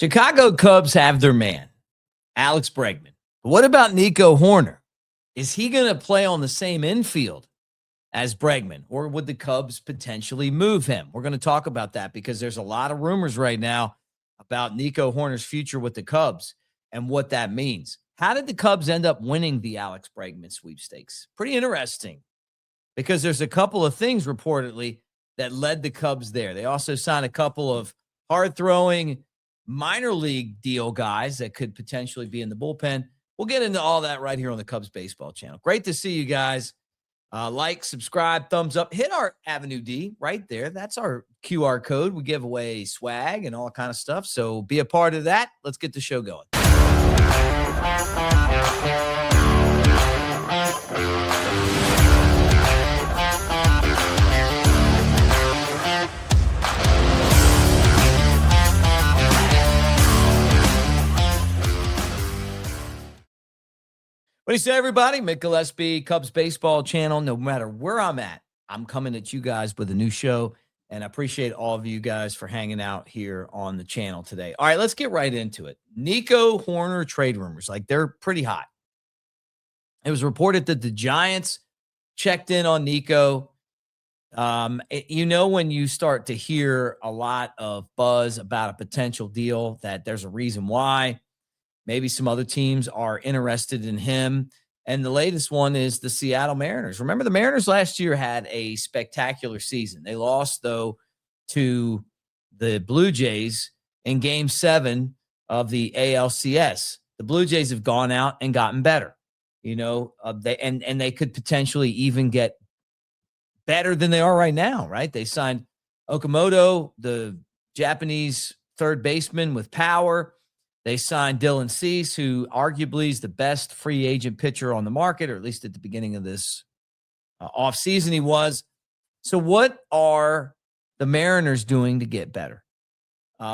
Chicago Cubs have their man, Alex Bregman. But what about Nico Hoerner? Is he going to play on the same infield as Bregman, or would the Cubs potentially move him? We're going to talk about that because there's a lot of rumors right now about Nico Hoerner's future with the Cubs and what that means. How did the Cubs end up winning the Alex Bregman sweepstakes? Pretty interesting because there's a couple of things reportedly that led the Cubs there. They also signed a couple of hard-throwing minor league deal guys that could potentially be in the bullpen. We'll get into all that right here on the Cubs Baseball channel. Great to see you guys. Like, subscribe, thumbs up. Hit our AveD right there. That's our QR code. We give away swag and all kind of stuff. So be a part of that. Let's get the show going. What do you say, everybody? Mick Nation, Cubs Baseball channel. No matter where I'm at, I'm coming at you guys with a new show, and I appreciate all of you guys for hanging out here on the channel today. All right, let's get right into it. Nico Hoerner trade rumors, they're pretty hot. It was reported that the Giants checked in on Nico. When you start to hear a lot of buzz about a potential deal, that there's a reason why. Maybe some other teams are interested in him. And the latest one is the Seattle Mariners. Remember, the Mariners last year had a spectacular season. They lost, though, to the Blue Jays in Game 7 of the ALCS. The Blue Jays have gone out and gotten better. They could potentially even get better than they are right now, right? They signed Okamoto, the Japanese third baseman with power. They signed Dylan Cease, who arguably is the best free agent pitcher on the market, or at least at the beginning of this offseason he was. So what are the Mariners doing to get better?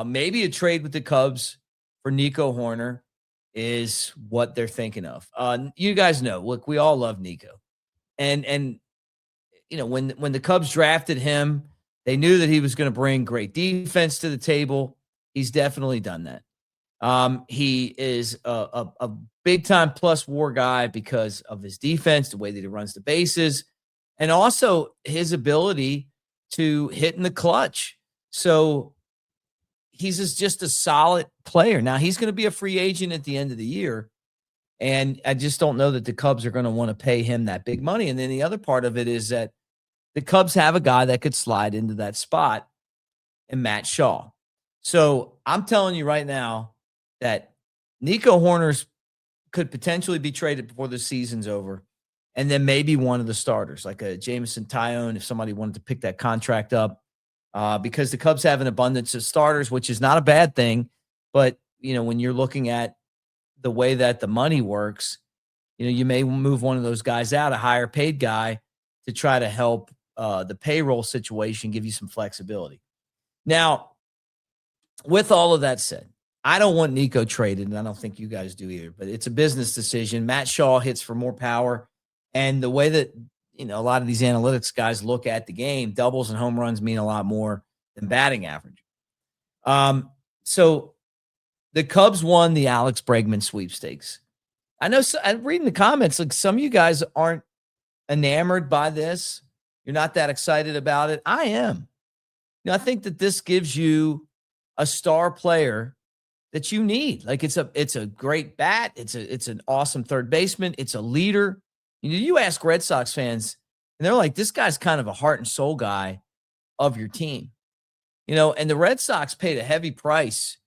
Maybe a trade with the Cubs for Nico Hoerner is what they're thinking of. You guys know, look, we all love Nico. And when the Cubs drafted him, they knew that he was going to bring great defense to the table. He's definitely done that. He is a big-time plus WAR guy because of his defense, the way that he runs the bases, and also his ability to hit in the clutch. So he's just a solid player. Now, he's going to be a free agent at the end of the year, and I just don't know that the Cubs are going to want to pay him that big money. And then the other part of it is that the Cubs have a guy that could slide into that spot, and Matt Shaw. So I'm telling you right now that Nico Hoerner could potentially be traded before the season's over, and then maybe one of the starters, like a Jameson Taillon, if somebody wanted to pick that contract up, because the Cubs have an abundance of starters, which is not a bad thing. But, when you're looking at the way that the money works, you may move one of those guys out, a higher paid guy, to try to help the payroll situation, give you some flexibility. Now, with all of that said, I don't want Nico traded, and I don't think you guys do either, but it's a business decision. Matt Shaw hits for more power, and the way that, a lot of these analytics guys look at the game, doubles and home runs mean a lot more than batting average. So the Cubs won the Alex Bregman sweepstakes. I know, I'm reading the comments, like some of you guys aren't enamored by this. You're not that excited about it. I am. I think that this gives you a star player that you need. It's a great bat. It's an awesome third baseman. It's a leader. You ask Red Sox fans, and they're like, this guy's kind of a heart and soul guy of your team. And the Red Sox paid a heavy price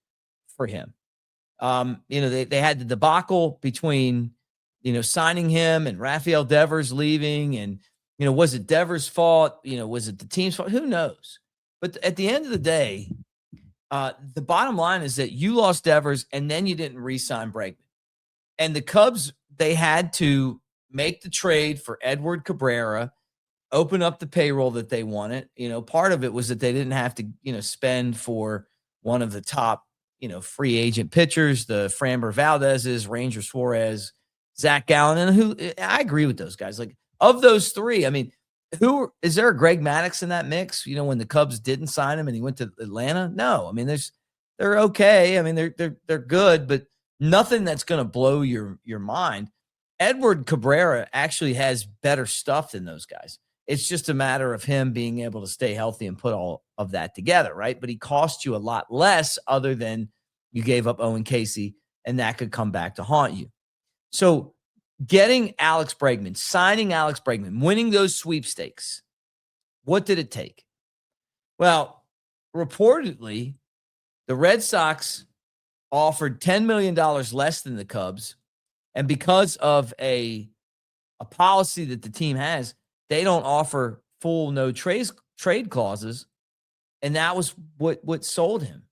for him. They had the debacle between, signing him and Rafael Devers leaving. And, was it Devers' fault? Was it the team's fault? Who knows? But at the end of the day, the bottom line is that you lost Devers and then you didn't re-sign Bregman. And the Cubs, they had to make the trade for Edward Cabrera, open up the payroll that they wanted. Part of it was that they didn't have to, spend for one of the top, free agent pitchers, the Framber Valdez's, Ranger Suarez, Zach Gallen. And I agree with those guys. Like, of those three, who is there a Greg Maddux in that mix? When the Cubs didn't sign him and he went to Atlanta? No. There's they're okay. I mean, they're good, but nothing that's going to blow your mind. Edward Cabrera actually has better stuff than those guys. It's just a matter of him being able to stay healthy and put all of that together, right? But he cost you a lot less other than you gave up Owen Casey, and that could come back to haunt you. So getting Alex Bregman, signing Alex Bregman, winning those sweepstakes, what did it take? Well, reportedly, the Red Sox offered $10 million less than the Cubs. And because of a policy that the team has, they don't offer full no trade clauses. And that was what sold him.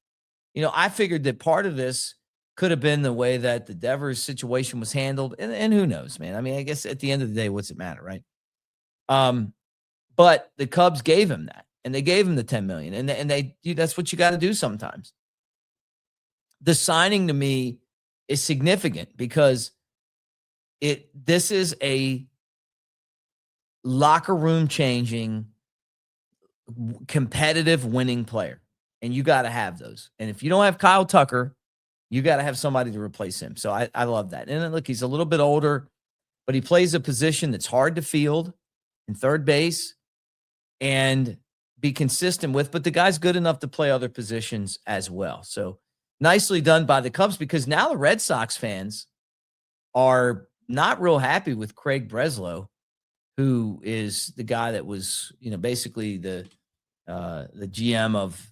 I figured that part of this could have been the way that the Devers situation was handled. And who knows, man? I mean, I guess at the end of the day, what's it matter, right? But the Cubs gave him that, and they gave him the $10 million. And that's what you got to do sometimes. The signing to me is significant because this is a locker room changing, competitive winning player. And you got to have those. And if you don't have Kyle Tucker, you got to have somebody to replace him. So I love that. And look, he's a little bit older, but he plays a position that's hard to field in third base and be consistent with. But the guy's good enough to play other positions as well. So nicely done by the Cubs, because now the Red Sox fans are not real happy with Craig Breslow, who is the guy that was, basically the GM of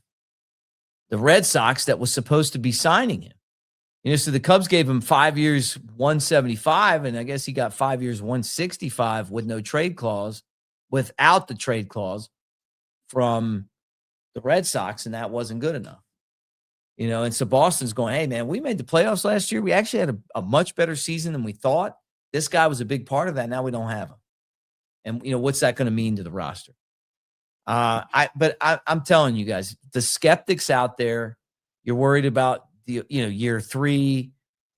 the Red Sox that was supposed to be signing him. So the Cubs gave him 5 years, 175, and I guess he got 5 years, 165 with no trade clause, without the trade clause from the Red Sox, and that wasn't good enough. And so Boston's going, hey, man, we made the playoffs last year. We actually had a much better season than we thought. This guy was a big part of that. Now we don't have him. And, what's that going to mean to the roster? I'm telling you guys, the skeptics out there, you're worried about year 3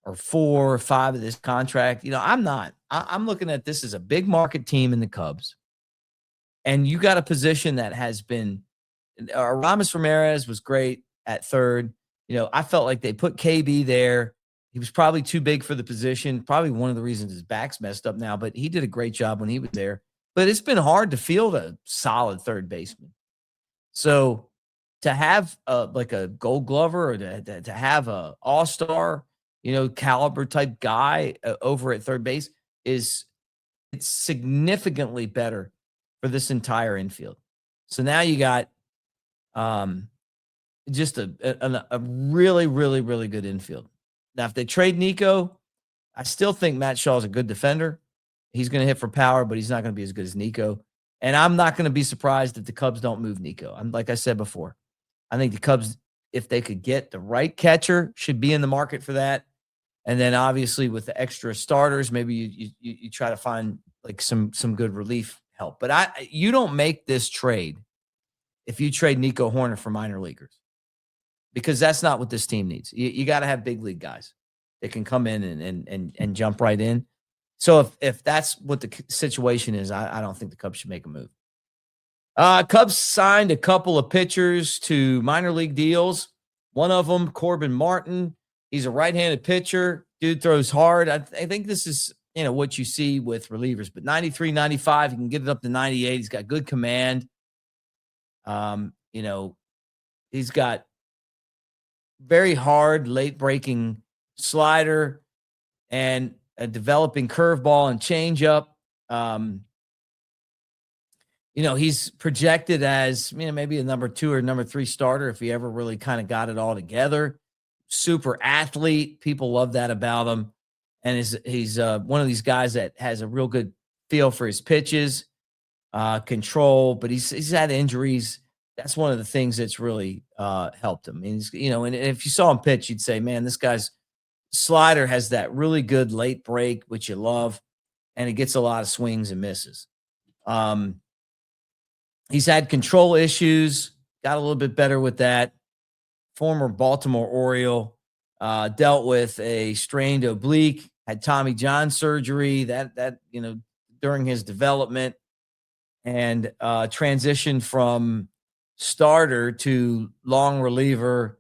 or 4 or 5 of this contract. I'm not. I'm looking at this as a big market team in the Cubs. And you got a position that has been Aramis Ramirez was great at third. I felt like they put KB there. He was probably too big for the position. Probably one of the reasons his back's messed up now, but he did a great job when he was there. But it's been hard to field a solid third baseman. So to have like a Gold Glover or to have a all-star, caliber type guy over at third base it's significantly better for this entire infield. So now you got just a really, really, really good infield. Now, if they trade Nico, I still think Matt Shaw's a good defender. He's going to hit for power, but he's not going to be as good as Nico. And I'm not going to be surprised if the Cubs don't move Nico. Like I said before, I think the Cubs, if they could get the right catcher, should be in the market for that. And then obviously with the extra starters, maybe you try to find like some good relief help. But you don't make this trade if you trade Nico Hoerner for minor leaguers, because that's not what this team needs. You got to have big league guys that can come in and jump right in. So if that's what the situation is, I don't think the Cubs should make a move. Cubs signed a couple of pitchers to minor league deals. One of them, Corbin Martin. He's a right-handed pitcher. Dude throws hard. I think this is, what you see with relievers. But 93, 95, he can get it up to 98. He's got good command. He's got very hard, late-breaking slider and a developing curveball and changeup. He's projected as maybe a number 2 or number 3 starter if he ever really kind of got it all together. Super athlete. People love that about him. And he's one of these guys that has a real good feel for his pitches, control, but he's had injuries. That's one of the things that's really helped him. And and if you saw him pitch, you'd say, man, this guy's slider has that really good late break, which you love, and it gets a lot of swings and misses. He's had control issues, got a little bit better with that. Former Baltimore Oriole, dealt with a strained oblique, had Tommy John surgery that during his development, and transitioned from starter to long reliever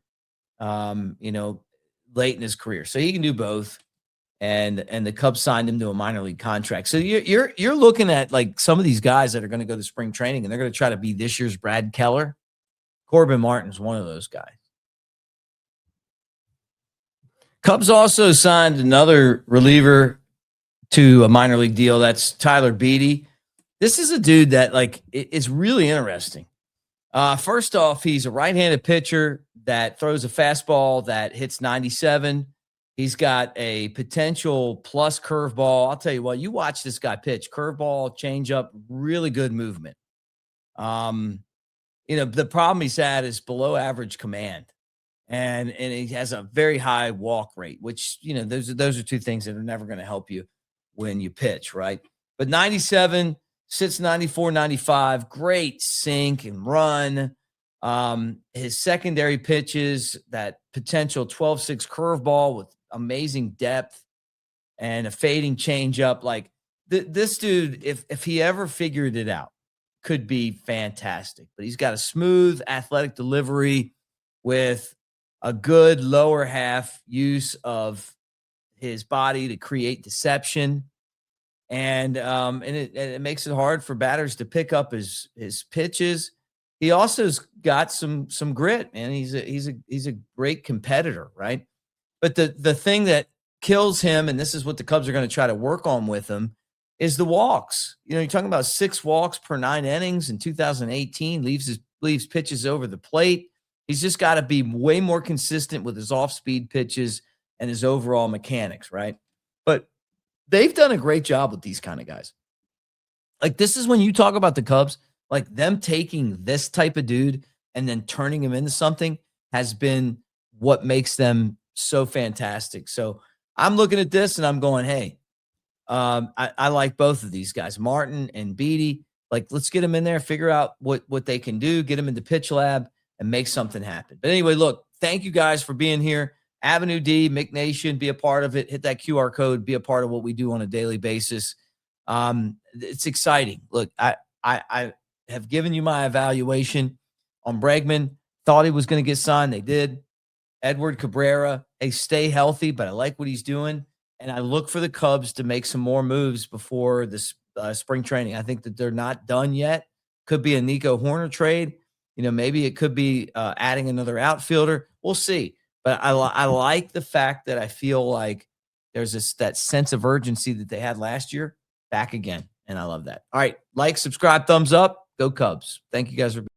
you know, late in his career. So he can do both. And the Cubs signed him to a minor league contract. So you're looking at like some of these guys that are going to go to spring training and they're going to try to be this year's Brad Keller. Corbin Martin's one of those guys. Cubs also signed another reliever to a minor league deal. That's Tyler Beede. This is a dude that like it's really interesting. First off, he's a right-handed pitcher that throws a fastball that hits 97. He's got a potential plus curveball. I'll tell you what, you watch this guy pitch, curveball, changeup, really good movement. You know, the problem he's had is below average command. And he has a very high walk rate, which, you know, those are two things that are never going to help you when you pitch, right? But 97, sits 94, 95, great sink and run. His secondary pitches, that potential 12-6 curveball with amazing depth and a fading changeup. Like this dude, if he ever figured it out, could be fantastic. But he's got a smooth, athletic delivery with a good lower half use of his body to create deception. And it makes it hard for batters to pick up his pitches. He also's got some grit, man. He's a great competitor, right? But the thing that kills him, and this is what the Cubs are going to try to work on with him, is the walks. You know, you're talking about 6 walks per 9 innings in 2018. Leaves pitches over the plate. He's just got to be way more consistent with his off-speed pitches and his overall mechanics, right? But they've done a great job with these kind of guys. Like, this is when you talk about the Cubs, like them taking this type of dude and then turning him into something has been what makes them so fantastic. So I'm looking at this and I'm going, hey, I like both of these guys, Martin and Beede. Like, let's get them in there, figure out what they can do, get them into pitch lab and make something happen. But anyway, look, thank you guys for being here. AveD, Mick Nation, be a part of it. Hit that QR code, be a part of what we do on a daily basis. It's exciting. Look, I have given you my evaluation on Bregman. Thought he was going to get signed. They did. Edward Cabrera, hey, stay healthy, but I like what he's doing. And I look for the Cubs to make some more moves before this spring training. I think that they're not done yet. Could be a Nico Hoerner trade. You know, maybe it could be adding another outfielder. We'll see. But I like the fact that I feel like there's that sense of urgency that they had last year back again. And I love that. All right. Like, subscribe, thumbs up. Go Cubs. Thank you guys for being